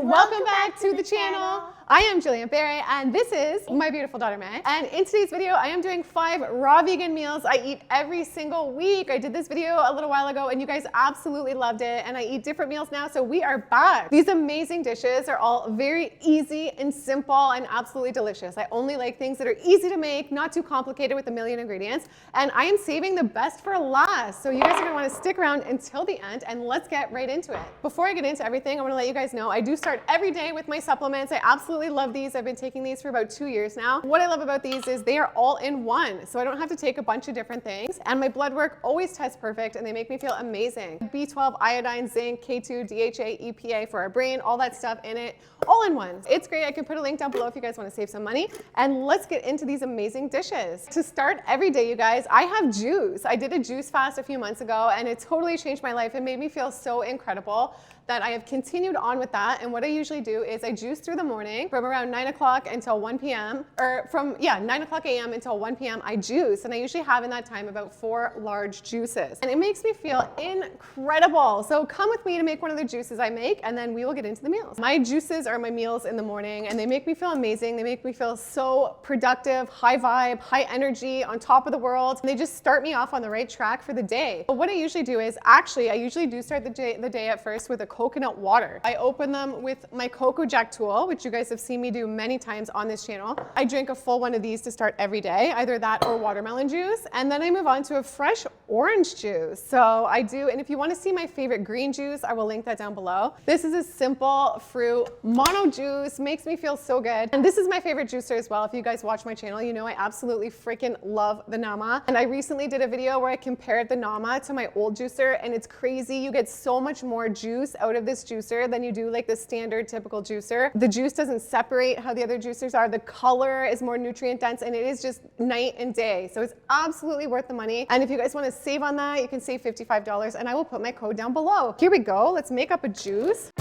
Welcome back to the channel. I am Gillian Barry and this is my beautiful daughter May. And in today's video, I am doing 5 raw vegan meals I eat every single week. I did this video a little while ago and you guys absolutely loved it. And I eat different meals now, so we are back. These amazing dishes are all very easy and simple and absolutely delicious. I only like things that are easy to make, not too complicated with a million ingredients. And I am saving the best for last. So you guys are gonna wanna stick around until the end and let's get right into it. Before I get into everything, I wanna let you guys know I do start every day with my supplements. I absolutely love these. I've been taking these for about 2 years now. What I love about these is they are all in one, so I don't have to take a bunch of different things. And my blood work always tests perfect and they make me feel amazing. B12, iodine, zinc, K2, DHA, EPA for our brain, all that stuff in it, all in one. It's great. I can put a link down below if you guys want to save some money. And let's get into these amazing dishes. To start every day, you guys, I have juice. I did a juice fast a few months ago and it totally changed my life. It made me feel so incredible that I have continued on with that. And what I usually do is I juice through the morning from around 9 o'clock until 1 p.m. or from 9 o'clock a.m. until 1 p.m. I juice, and I usually have in that time about 4 large juices. And it makes me feel incredible. So come with me to make one of the juices I make and then we will get into the meals. My juices are my meals in the morning and they make me feel amazing. They make me feel so productive, high vibe, high energy, on top of the world. And they just start me off on the right track for the day. But what I usually do is I usually do start the day at first with a coconut water. I open them with my 𝒔𝒂𝒗𝒆 tool, which you guys have seen me do many times on this channel. I drink a full one of these to start every day, either that or watermelon juice. And then I move on to a fresh orange juice. So I do, and if you want to see my favorite green juice, I will link that down below. This is a simple fruit mono juice, makes me feel so good. And this is my favorite juicer as well. If you guys watch my channel, you know I absolutely freaking love the 𝑛AMA. And I recently did a video where I compared the 𝑛AMA to my old juicer and it's crazy. You get so much more juice out of this juicer than you do like the standard typical juicer. The juice doesn't separate how the other juicers are. The color is more nutrient dense and it is just night and day. So it's absolutely worth the money. And if you guys want to save on that, you can save $55 and I will put my code down below. Here we go. Let's make up a juice.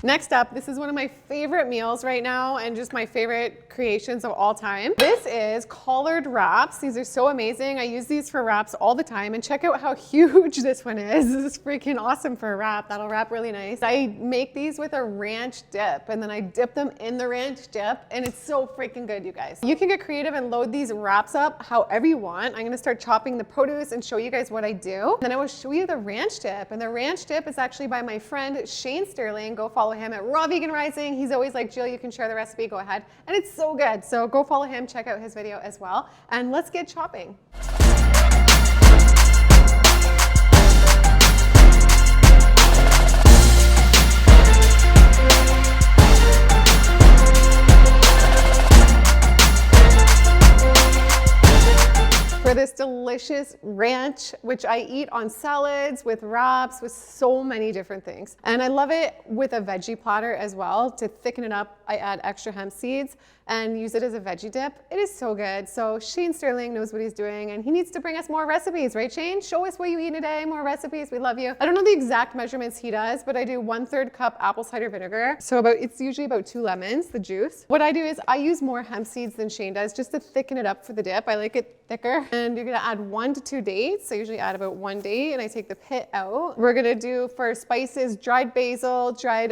Next up, this is one of my favorite meals right now and just my favorite creations of all time. This is collard wraps. These are so amazing. I use these for wraps all the time and check out how huge this one is. This is freaking awesome for a wrap. That'll wrap really nice. I make these with a ranch dip and then I dip them in the ranch dip and it's so freaking good, you guys. You can get creative and load these wraps up however you want. I'm gonna start chopping the produce and show you guys what I do. Then I will show you the ranch dip, and the ranch dip is actually by my friend Shane Sterling. Go follow him at Raw Vegan Rising. He's always like, Jill, you can share the recipe, go ahead. And it's so good. So go follow him, check out his video as well. And let's get chopping. For this delicious ranch, which I eat on salads, with wraps, with so many different things. And I love it with a veggie platter as well. To thicken it up, I add extra hemp seeds and use it as a veggie dip. It is so good. So Shane Sterling knows what he's doing and he needs to bring us more recipes, right Shane? Show us what you eat a day, more recipes, we love you. I don't know the exact measurements he does, but I do 1/3 cup apple cider vinegar. So it's usually about 2 lemons, the juice. What I do is I use more hemp seeds than Shane does just to thicken it up for the dip. I like it thicker. And you're gonna add 1 to 2 dates. I usually add about 1 date and I take the pit out. We're gonna do for spices, dried basil, dried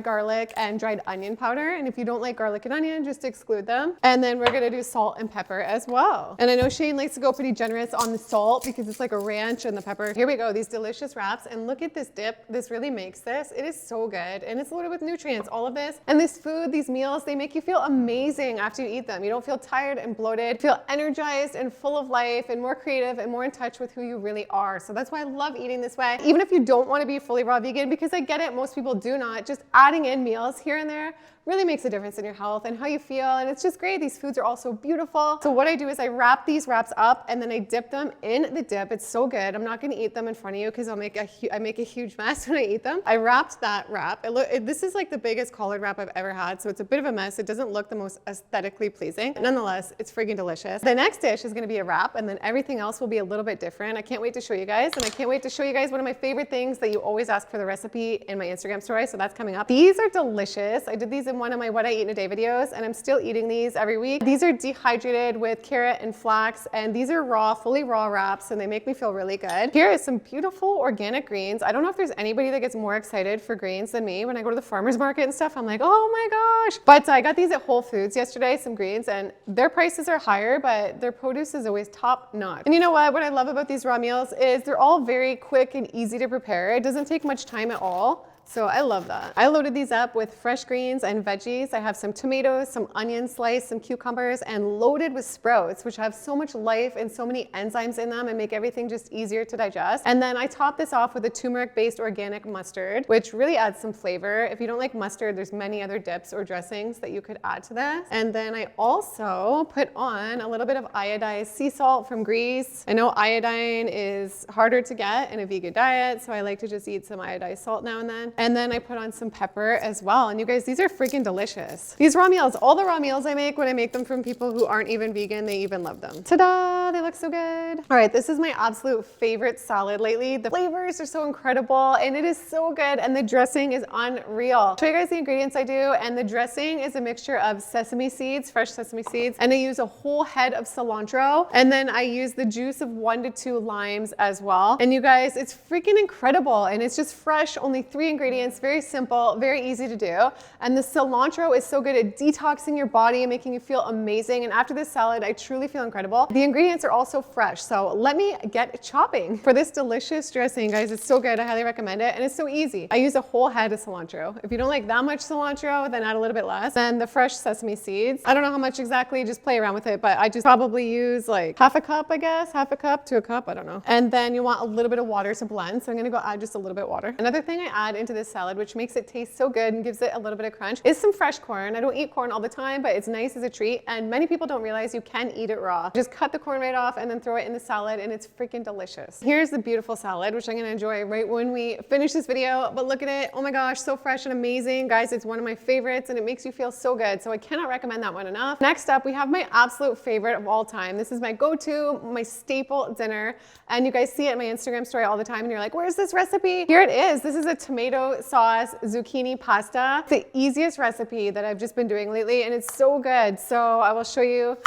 garlic, and dried onion powder. And if you don't like garlic and onion, just exclude them. And then we're gonna do salt and pepper as well. And I know Shane likes to go pretty generous on the salt because it's like a ranch and the pepper. Here we go, these delicious wraps. And look at this dip. This really makes this. It is so good. And it's loaded with nutrients, all of this. And this food, these meals, they make you feel amazing after you eat them. You don't feel tired and bloated. You feel energized and full of life and more creative and more in touch with who you really are. So that's why I love eating this way. Even if you don't want to be fully raw vegan, because I get it, most people do not, just adding in meals here and there really makes a difference in your health and how you feel, and it's just great. These foods are all so beautiful. So what I do is I wrap these wraps up and then I dip them in the dip. It's so good. I'm not gonna eat them in front of you because I make a huge mess when I eat them. I wrapped that wrap. This is like the biggest collard wrap I've ever had, so it's a bit of a mess. It doesn't look the most aesthetically pleasing. Nonetheless, it's freaking delicious. delicious. The next dish is gonna be a wrap, and then everything else will be a little bit different. I can't wait to show you guys, and I can't wait to show you guys one of my favorite things that you always ask for the recipe in my Instagram story, so that's coming up. These are delicious. I did these in one of my What I Eat in a Day videos, and I'm still eating these every week. These are dehydrated with carrot and flax, and these are raw, fully raw wraps, and they make me feel really good. Here is some beautiful organic greens. I don't know if there's anybody that gets more excited for greens than me. When I go to the farmer's market and stuff, I'm like, oh my gosh. But I got these at Whole Foods yesterday, some greens, and their prices are higher, but their produce is always top notch. And you know what? What I love about these raw meals is they're all very quick and easy to prepare. It doesn't take much time at all. So I love that. I loaded these up with fresh greens and veggies. I have some tomatoes, some onions sliced, some cucumbers, and loaded with sprouts, which have so much life and so many enzymes in them and make everything just easier to digest. And then I top this off with a turmeric-based organic mustard, which really adds some flavor. If you don't like mustard, there's many other dips or dressings that you could add to this. And then I also put on a little bit of iodized sea salt from Greece. I know iodine is harder to get in a vegan diet, so I like to just eat some iodized salt now and then. And then I put on some pepper as well. And you guys, these are freaking delicious. These raw meals, all the raw meals I make, when I make them from people who aren't even vegan, they even love them. Ta-da, they look so good. All right, this is my absolute favorite salad lately. The flavors are so incredible and it is so good, and the dressing is unreal. I'll show you guys the ingredients I do, and the dressing is a mixture of sesame seeds, fresh sesame seeds, and I use a whole head of cilantro, and then I use the juice of 1 to 2 limes as well. And you guys, it's freaking incredible, and it's just fresh, only 3 ingredients. Very simple, very easy to do. And the cilantro is so good at detoxing your body and making you feel amazing. And after this salad, I truly feel incredible. The ingredients are also fresh. So let me get chopping for this delicious dressing, guys. It's so good. I highly recommend it. And it's so easy. I use a whole head of cilantro. If you don't like that much cilantro, then add a little bit less. Then the fresh sesame seeds. I don't know how much exactly, just play around with it, but I just probably use like half a cup, I guess, half a cup to a cup, I don't know. And then you want a little bit of water to blend. So I'm gonna go add just a little bit of water. Another thing I add into this salad, which makes it taste so good and gives it a little bit of crunch, is some fresh corn. I don't eat corn all the time, but it's nice as a treat, and many people don't realize you can eat it raw. Just cut the corn right off and then throw it in the salad, and it's freaking delicious. Here's the beautiful salad, which I'm gonna enjoy right when we finish this video, but look at it. Oh my gosh, so fresh and amazing. Guys, it's one of my favorites, and it makes you feel so good, so I cannot recommend that one enough. Next up, we have my absolute favorite of all time. This is my go-to, my staple dinner, and you guys see it in my Instagram story all the time, and you're like, where's this recipe? Here it is. This is a tomato sauce zucchini pasta. It's the easiest recipe that I've just been doing lately, and it's so good. So I will show you.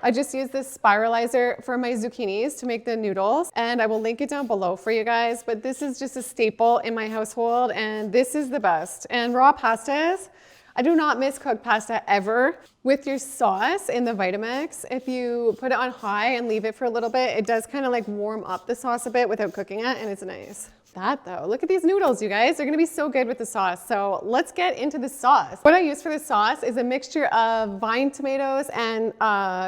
I just use this spiralizer for my zucchinis to make the noodles, and I will link it down below for you guys, but this is just a staple in my household, and this is the best. And raw pastas, I do not miss cooked pasta ever. With your sauce in the Vitamix, if you put it on high and leave it for a little bit, it does kind of like warm up the sauce a bit without cooking it, and it's nice. That though, look at these noodles, you guys. They're gonna be so good with the sauce. So let's get into the sauce. What I use for the sauce is a mixture of vine tomatoes and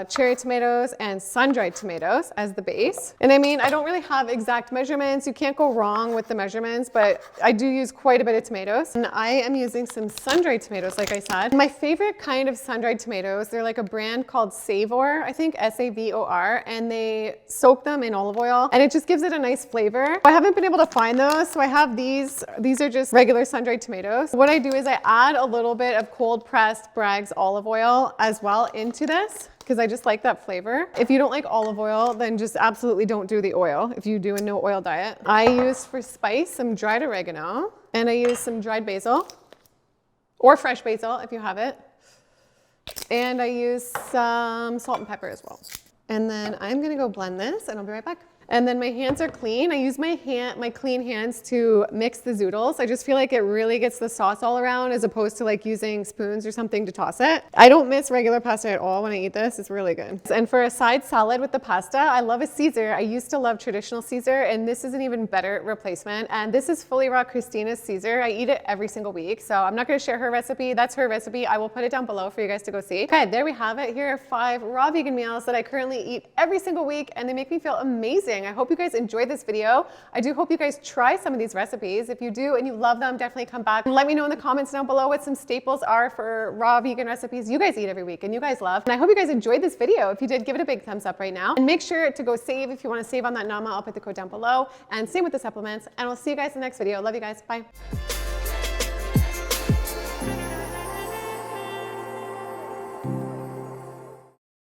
cherry tomatoes and sun-dried tomatoes as the base. And I mean, I don't really have exact measurements. You can't go wrong with the measurements, but I do use quite a bit of tomatoes. And I am using some sun-dried tomatoes, like I said. My favorite kind of sun-dried tomatoes, they're like a brand called Savor, I think, S-A-V-O-R, and they soak them in olive oil, and it just gives it a nice flavor. I haven't been able to find those, so I have these. These are just regular sun-dried tomatoes. What I do is I add a little bit of cold pressed Bragg's olive oil as well into this, because I just like that flavor. If you don't like olive oil, then just absolutely don't do the oil if you do a no oil diet. I use for spice some dried oregano, and I use some dried basil, or fresh basil if you have it. And I use some salt and pepper as well. And then I'm gonna go blend this, and I'll be right back. And then my hands are clean. I use my clean hands to mix the zoodles. I just feel like it really gets the sauce all around, as opposed to like using spoons or something to toss it. I don't miss regular pasta at all when I eat this. It's really good. And for a side salad with the pasta, I love a Caesar. I used to love traditional Caesar, and this is an even better replacement. And this is fully raw Christina's Caesar. I eat it every single week, so I'm not gonna share her recipe. That's her recipe. I will put it down below for you guys to go see. Okay, there we have it. Here are 5 raw vegan meals that I currently eat every single week, and they make me feel amazing. I hope you guys enjoyed this video. I do hope you guys try some of these recipes. If you do and you love them, definitely come back and let me know in the comments down below what some staples are for raw vegan recipes you guys eat every week and you guys love. And I hope you guys enjoyed this video. If you did, give it a big thumbs up right now. And make sure to go save if you want to save on that Nama. I'll put the code down below. And same with the supplements. And we'll see you guys in the next video. Love you guys. Bye.